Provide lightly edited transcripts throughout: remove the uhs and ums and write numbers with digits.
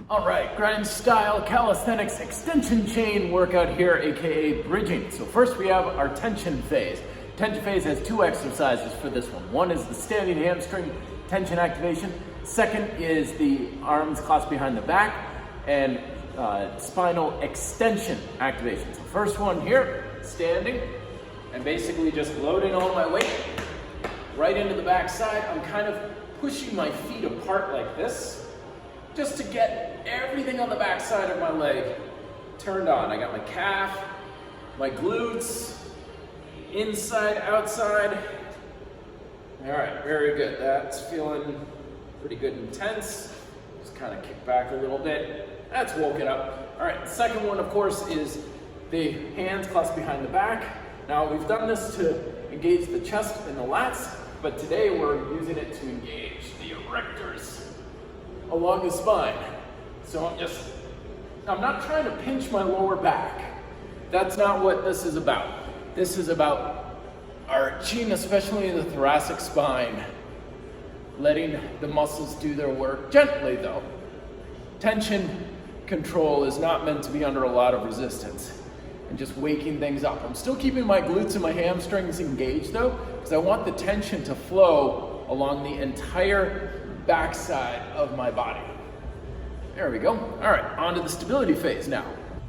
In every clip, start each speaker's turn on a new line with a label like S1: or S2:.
S1: All right, Grind-Style Calisthenics extension chain workout here, AKA bridging. So first we have our tension phase. Tension phase has two exercises for this one. One is the standing hamstring tension activation. Second is the arms clasped behind the back and spinal extension activation. So first one here, standing, and basically just loading all my weight right into the back side. I'm kind of pushing my feet apart like this, just to get everything on the back side of my leg turned on. I got my calf, my glutes, inside, outside. All right, very good. That's feeling pretty good and tense. Just kind of kick back a little bit. That's woke it up. All right, the second one, of course, is the hands clasped behind the back. Now, we've done this to engage the chest and the lats, but today we're using it to engage the erectors along the spine. So I'm not trying to pinch my lower back. That's not what this is about. This is about arching, especially in the thoracic spine, letting the muscles do their work gently though. Tension control is not meant to be under a lot of resistance and just waking things up. I'm still keeping my glutes and my hamstrings engaged though, because I want the tension to flow along the entire backside of my body. There we go. All right, on to the stability phase now.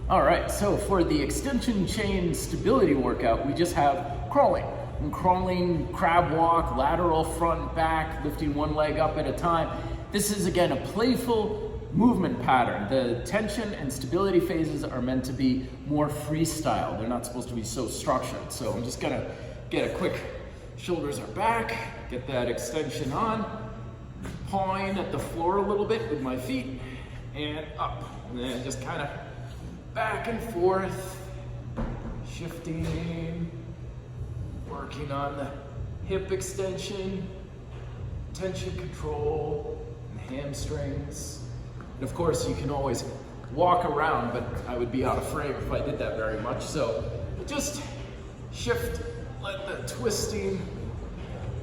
S1: All right, so for the extension chain stability workout, we just have crawling. I'm crawling, crab walk, lateral, front, back, lifting one leg up at a time. This is, again, a playful movement pattern. The tension and stability phases are meant to be more freestyle. They're not supposed to be so structured. So I'm just gonna get a quick, shoulders are back, get that extension on, pawing at the floor a little bit with my feet, and up. And then just kind of back and forth, shifting, working on the hip extension, tension control, and hamstrings. And of course, you can always walk around, but I would be out of frame if I did that very much. So just shift, let the twisting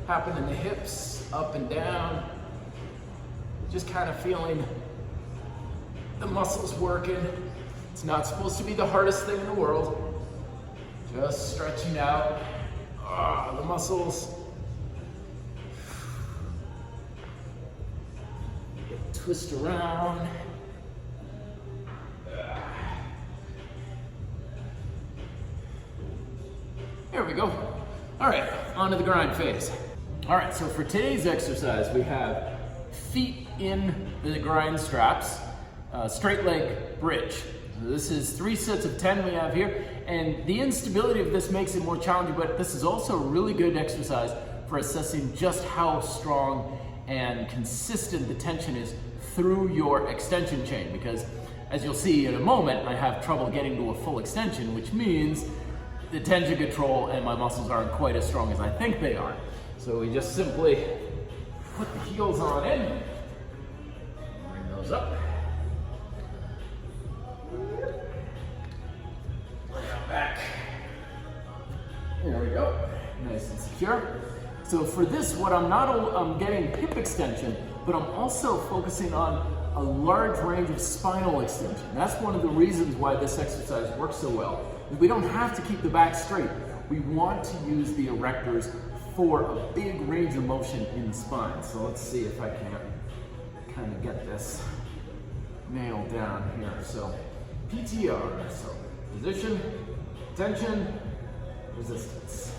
S1: happen in the hips, up and down. Just kind of feeling the muscles working. It's not supposed to be the hardest thing in the world. Just stretching out the muscles. Twist around. There we go. All right, on to the grind phase. All right, so for today's exercise, we have feet in the grind straps, straight leg bridge. So this is 3 sets of 10 we have here, and the instability of this makes it more challenging, but this is also a really good exercise for assessing just how strong and consistent the tension is through your extension chain, because as you'll see in a moment, I have trouble getting to a full extension, which means the tension control and my muscles aren't quite as strong as I think they are. So we just simply put the heels on in, bring those up, lay out back. There we go, nice and secure. So for this, I'm getting hip extension, but I'm also focusing on a large range of spinal extension. That's one of the reasons why this exercise works so well. We don't have to keep the back straight. We want to use the erectors for a big range of motion in the spine. So let's see if I can kind of get this nailed down here. So PTR, so position, tension, resistance.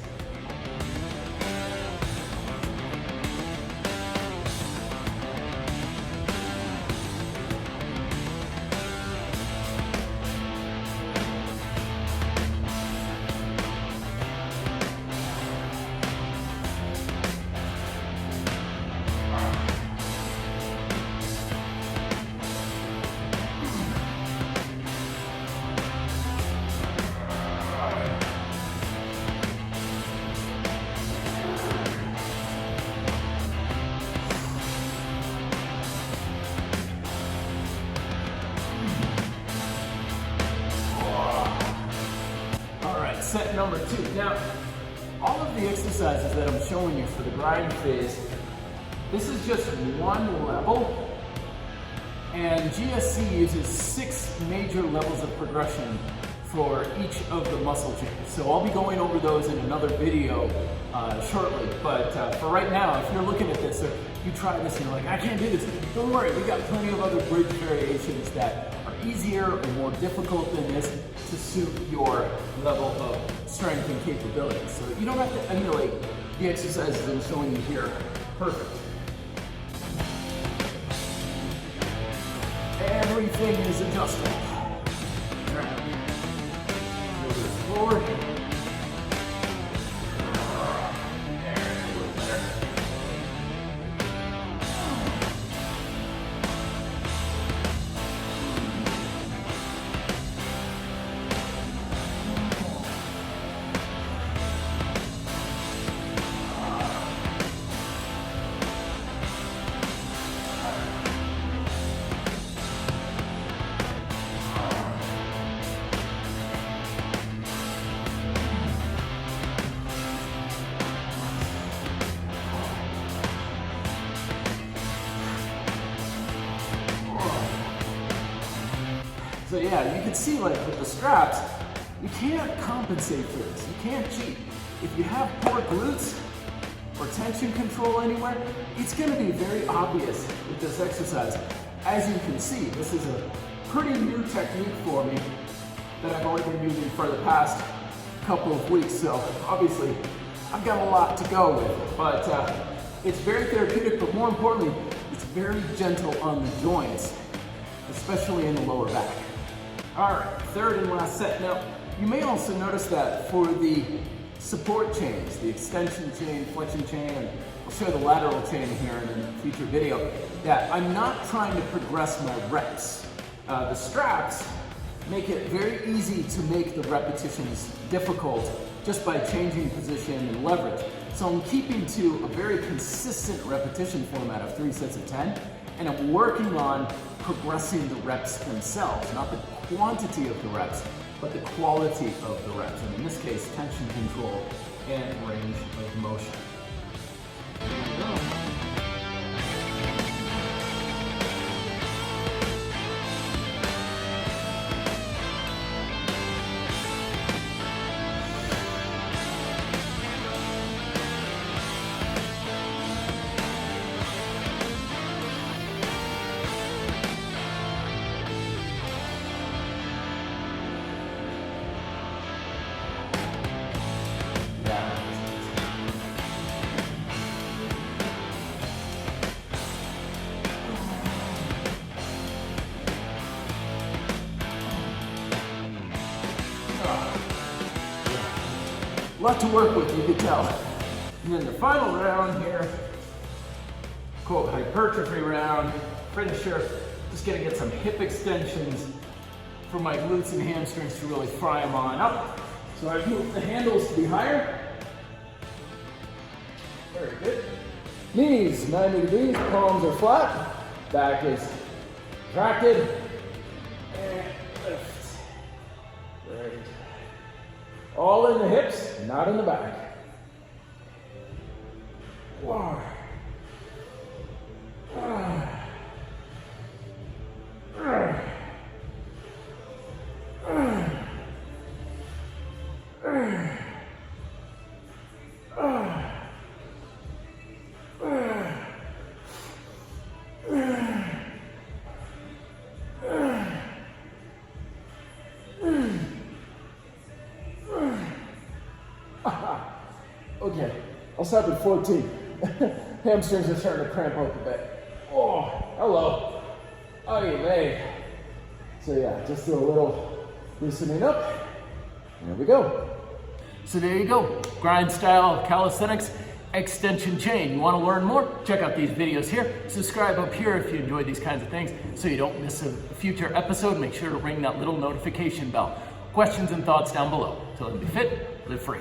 S1: Set number 2. Now, all of the exercises that I'm showing you for the grind phase, this is just one level, And GSC uses 6 major levels of progression for each of the muscle chains. So I'll be going over those in another video shortly. But for right now, if you're looking at this, or you try this and you're like, I can't do this, don't worry, we got plenty of other bridge variations that are easier or more difficult than this to suit your level of strength and capability. So you don't have to emulate the exercises I'm showing you here. Perfect. Everything is adjustable. All right. Shoulders forward. So yeah, you can see like with the straps, you can't compensate for this. You can't cheat. If you have poor glutes or tension control anywhere, it's gonna be very obvious with this exercise. As you can see, this is a pretty new technique for me that I've only been using for the past couple of weeks. So obviously, I've got a lot to go with, but it's very therapeutic, but more importantly, it's very gentle on the joints, especially in the lower back. All right, third and last set. Now, you may also notice that for the support chains, the extension chain, flexion chain, and I'll show the lateral chain here in a future video, that I'm not trying to progress my reps. The straps make it very easy to make the repetitions difficult just by changing position and leverage. So I'm keeping to a very consistent repetition format of 3 sets of 10, and I'm working on progressing the reps themselves, not the quantity of the reps, but the quality of the reps, and in this case, tension control and range of motion. There we go. A lot to work with, you can tell. And then the final round here, quote, hypertrophy round, finisher, just gonna get some hip extensions for my glutes and hamstrings to really fry them on up. So I move the handles to be higher. Very good. Knees 90 degrees, palms are flat, back is contracted, and lift. Very good. All in the hips, not in the back. Wow. Okay, I'll stop at 14. Hamstrings are starting to cramp up a bit. Oh, hello. Oh, you may. So yeah, just do a little loosening up. There we go. So there you go. Grind-Style Calisthenics Extension Chain. You want to learn more? Check out these videos here. Subscribe up here if you enjoy these kinds of things so you don't miss a future episode. Make sure to ring that little notification bell. Questions and thoughts down below. Till then, be fit, live free.